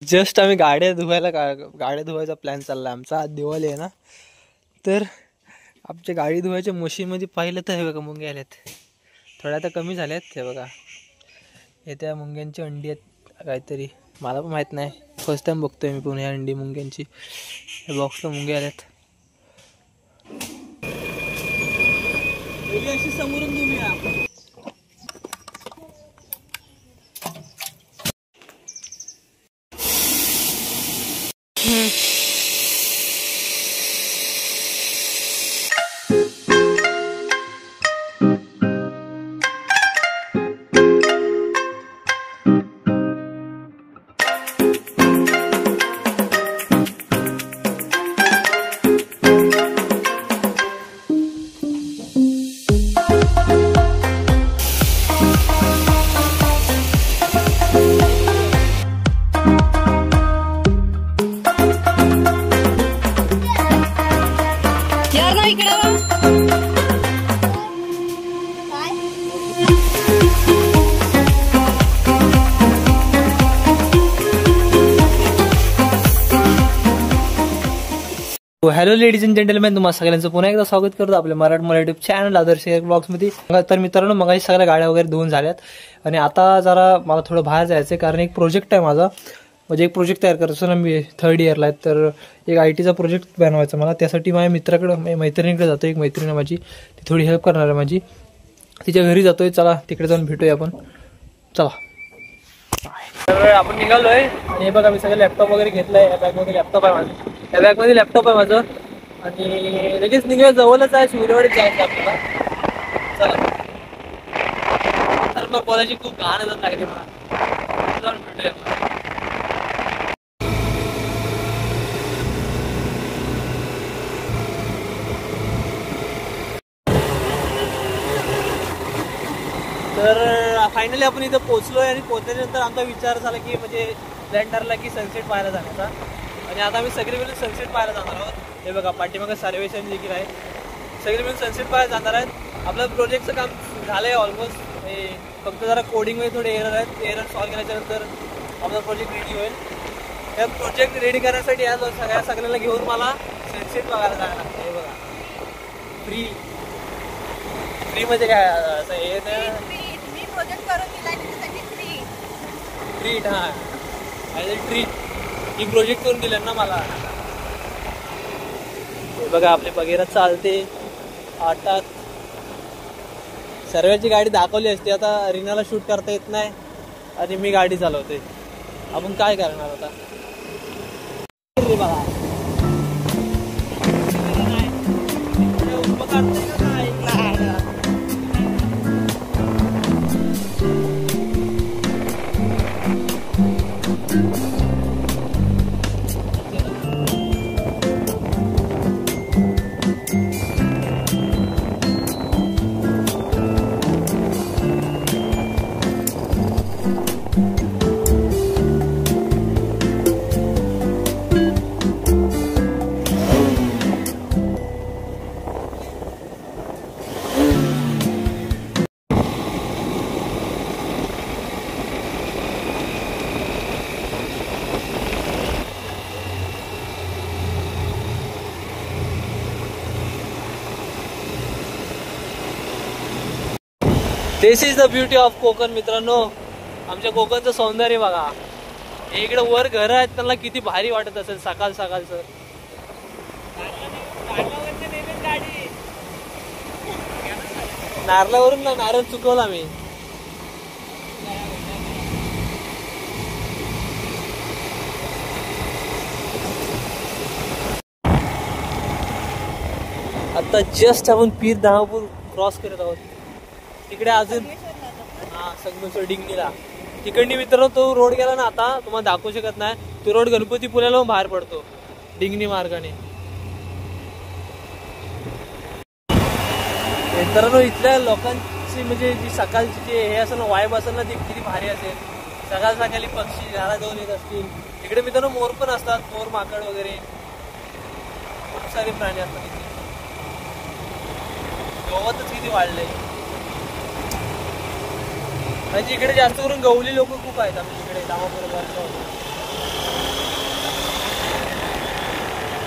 Just आम्ही गाड्या धुवायचा प्लॅन चालला आमचा. आज दिवाळी आहे ना, तर आमच्या गाडी धुवायच्या मशीनमध्ये पाहिलं तर हे बघा मुंगे आल्यात. थोड्या तर कमी झाल्यात. हे बघा हे त्या मुंग्यांची अंडी आहेत काहीतरी, मला पण माहीत नाही. फर्स्ट टाइम बघतोय मी पण ह्या अंडी मुंग्यांची. हे बॉक्सला मुंगे आल्यात. अशी समोरून धुऊया. हॅलो लेडीज अँड जेंटलमॅन, तुम्हाला सगळ्यांचं पुन्हा एकदा स्वागत करतो आपल्या मराठी युट्यूब चॅनल आदर्श ब्लॉग्स मध्ये. तर मित्रांनो, मगाशी सगळ्या गाड्या वगैरे धुवून झाल्यात आणि आता जरा मला थोडं बाहेर जायचं आहे, कारण एक प्रोजेक्ट आहे माझा. म्हणजे एक प्रोजेक्ट तयार करायचं ना, मी 3rd इयरला आहे, तर एक IT चा प्रोजेक्ट बनवायचा मला. त्यासाठी माझ्या मित्राकडे मैत्रिणीकडे जातो. एक मैत्रीण माझी, ती थोडी हेल्प करणार आहे माझी. तिच्या घरी जातोय. चला तिकडे जाऊन भेटूया आपण. चला. तर आपण निघालोय आणि हे बघा मी सगळं लॅपटॉप वगैरे घेतलंय. या बॅगमध्ये लॅपटॉप आहे माझं. या बॅगमध्ये लॅपटॉप आहे माझं आणि लगेच निघूया. जवळच आहे, शिवरेवाडीत जायचं आपल्याला. चला. तर मग बोलायची खूप घाण येतात लागली मला. जाऊन भेटूया. तर फायनली आपण इथं पोहोचलोय आणि पोहोचल्यानंतर आमचा विचार झाला की म्हणजे स्प्लेंडरला की सनसेट पाहायला जाण्याचा. आणि आता आम्ही सगळे मिळून सनसेट पाहायला जाणार आहोत. हे बघा पाठीमागं सर्वेशन देखील आहे. सगळे मिळून सनसेट पाहायला जाणार आहेत. आपलं प्रोजेक्टचं काम झालं आहे ऑलमोस्ट. हे फक्त जरा कोडिंगमध्ये थोडे एरर आहेत. एरर सॉल्व्ह केल्याच्यानंतर आपला प्रोजेक्ट रेडी होईल. त्या प्रोजेक्ट रेडी करण्यासाठी या सगळ्यांना घेऊन मला सनसेट बघायला जायला लागतं. हे बघा फ्री म्हणजे काय असं हे ट्रीट. हा ट्रीट ही प्रोजेक्ट करून दिलं ना मला. बघा आपले बघेरा चालते आटात. सर्वांची गाडी दाखवली असते. आता रीनाला शूट करता येत नाही आणि मी गाडी चालवते. आपण काय करणार आता. बघा this is the beauty of Konkan. मित्रांनो, आमच्या कोकणचं सौंदर्य बघा. इकडे वर घर आहेत, त्यांना किती भारी वाटत असेल सकाळ सकाळचं. नारळावरून ना नारळ चुकवला मी. आता जस्ट आपण पीर दहापूर क्रॉस करत आहोत. तिकडे अजून हा संगमेश्वर डिंगणीला तिकडनी मित्रांनो तो रोड गेला ना, आता तुम्हाला दाखवू शकत नाही, तो रोड गणपती पुण्याला बाहेर पडतो डिंगणी मार्गाने. मित्रांनो इथल्या लोकांची म्हणजे जी सकाळची जे हे असेल ना, वाईब असेल ना, ती किती भारी असेल. सकाळ सकाळी पक्षी घरा जाऊन येत असतील. तिकडे मित्रांनो मोर पण असतात, मोर माकड वगैरे खूप सारे प्राणी असतात इथे. गवतच किती वाढलंय म्हणजे इकडे जास्त करून गवली लोक खूप आहेत आमच्या इकडे धामापूर.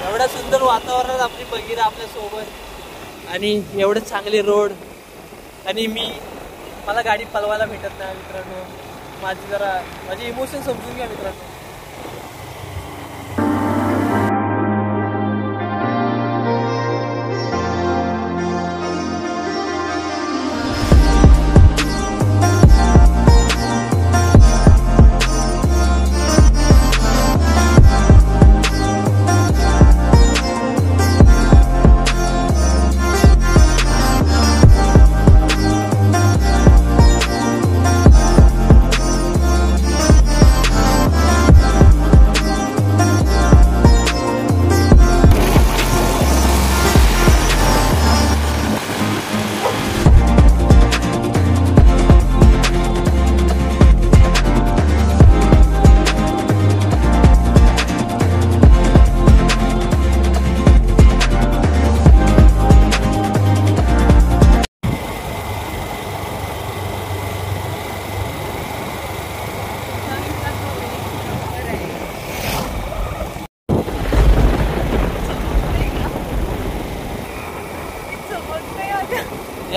एवढ्या सुंदर वातावरणात आपली बगीरा आपल्या सोबत आणि एवढे चांगले रोड आणि मला गाडी पलवायला भेटत नाही मित्रांनो. माझे इमोशन समजून घ्या मित्रांनो.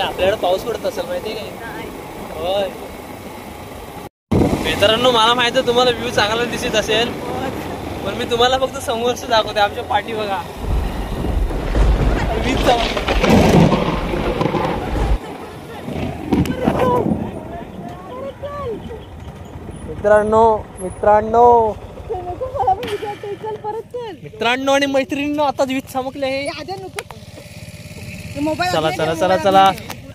आपल्याकडे पाऊस पडत असेल माहिती आहे का? होय मित्रांनो, मला माहिती आहे तुम्हाला व्ह्यू चांगला दिसत असेल, पण मी तुम्हाला फक्त समोरच दाखवते. आमच्या पाठी बघा मित्रांनो आणि मैत्रिणींनो, आता वीज चमकले आहे. चला चला चला चला,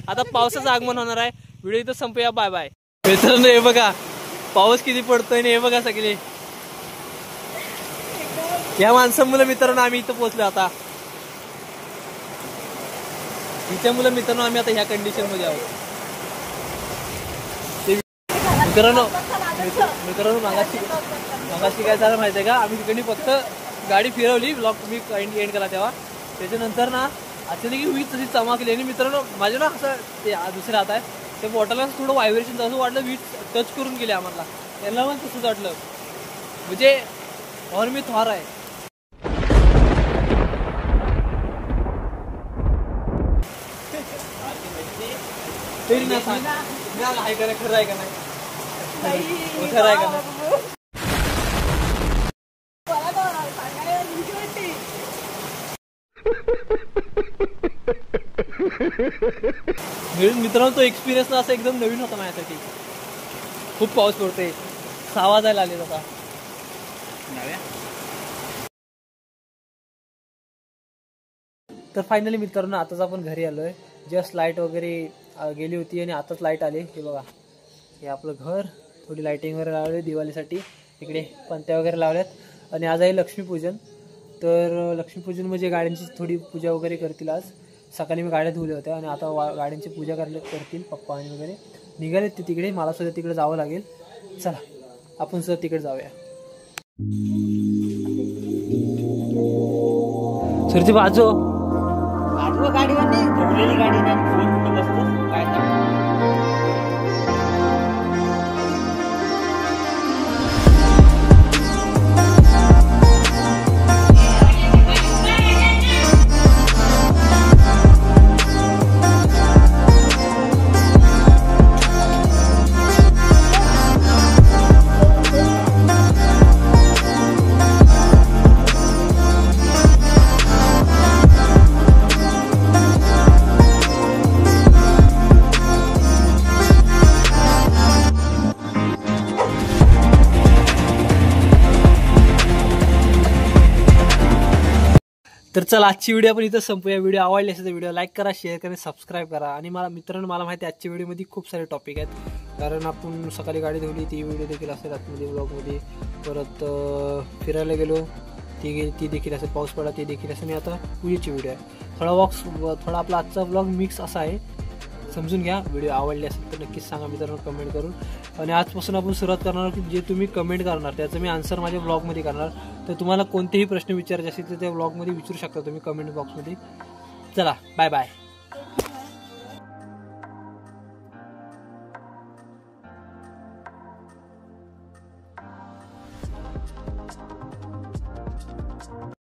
आता पावसाचं आगमन होणार आहे. व्हिडिओ इथं संपूया. बाय बाय मित्रांनो. हे बघा पाऊस किती पडतोय, हे बघा सगळे या माणसामुळे मित्रांनो आम्ही इथं पोहोचलो. आता हिच्यामुळे मित्रांनो आम्ही आता ह्या कंडिशन मध्ये आहोत. मित्रांनो मागाशी काय झालं माहितीये का, आम्ही तिकडे फक्त गाडी फिरवली, ब्लॉग तुम्ही एंड केला तेव्हा. त्याच्यानंतर ना अचानक वीज तशी चमकली आणि मित्रांनो माझ्या ना असं ते दुसऱ्या हात आहे ते बॉटलला थोडं व्हायब्रेशन असं वाटलं, वीज टच करून गेली आम्हाला. यांना पण तसंच वाटलं, म्हणजे और मी थोर आहे. तरी ना सांग आहे का नाही, खरं आहे का नाही, खरं आहे का नाही. मित्रांनो तो एक्सपिरियन्स ना असं एकदम नवीन होता माझ्यासाठी. खूप पाऊस पडतोय, 6 वाजायला आले आता. तर फायनली मित्रांनो आताच आपण घरी आलोय. जस्ट लाईट वगैरे गेली होती आणि आताच लाईट आली. हे बघा हे आपलं घर, थोडी लाईटिंग वगैरे लावली दिवाळीसाठी. इकडे पंत्या वगैरे लावल्यात आणि आज आहे लक्ष्मीपूजन. तर लक्ष्मीपूजन म्हणजे गाड्यांची थोडी पूजा वगैरे करतील. आज सकाळी मी गाड्या धुवल्या होत्या आणि आता गाड्यांची पूजा करतील पप्पा आणि वगैरे. निघालेत ते तिकडे, मला सुद्धा तिकडे जावं लागेल. चला आपण सुद्धा तिकडे जाऊया. सुरती बाजू गाडीवर नाही, ठेवलेली गाडी नाही, फोन कुठं बसतो काय नाही. तर चला आजची व्हिडिओ आपण इथं संपूया. व्हिडिओ आवडली असेल तर व्हिडिओ लाईक करा, शेअर करा, सबस्क्राईब करा. आणि मला मित्रांनो, मला माहिती आहे आजच्या व्हिडिओमध्ये खूप सारे टॉपिक आहेत, कारण आपण सकाळी गाडी धुवली ती व्हिडिओ देखील असेल आतमध्ये ब्लॉगमध्ये. परत फिरायला गेलो ती देखील असेल, पाऊस पडला ती देखील असेल. आणि आता पूजेची व्हिडिओ आहे. थोडा आपला आजचा ब्लॉग मिक्स असा आहे, समजून घ्या. व्हिडिओ आवडली असेल तर नक्कीच सांगा मित्रांनो कमेंट करून. आणि आजपासून आपण सुरुवात करणार की जे तुम्ही कमेंट करणार त्याचं मी आन्सर माझ्या ब्लॉगमध्ये करणार. तर तुम्हाला कोणतेही प्रश्न विचारायचे असतील तर त्या ब्लॉगमध्ये विचारू शकता तुम्ही कमेंट बॉक्समध्ये. चला बाय बाय.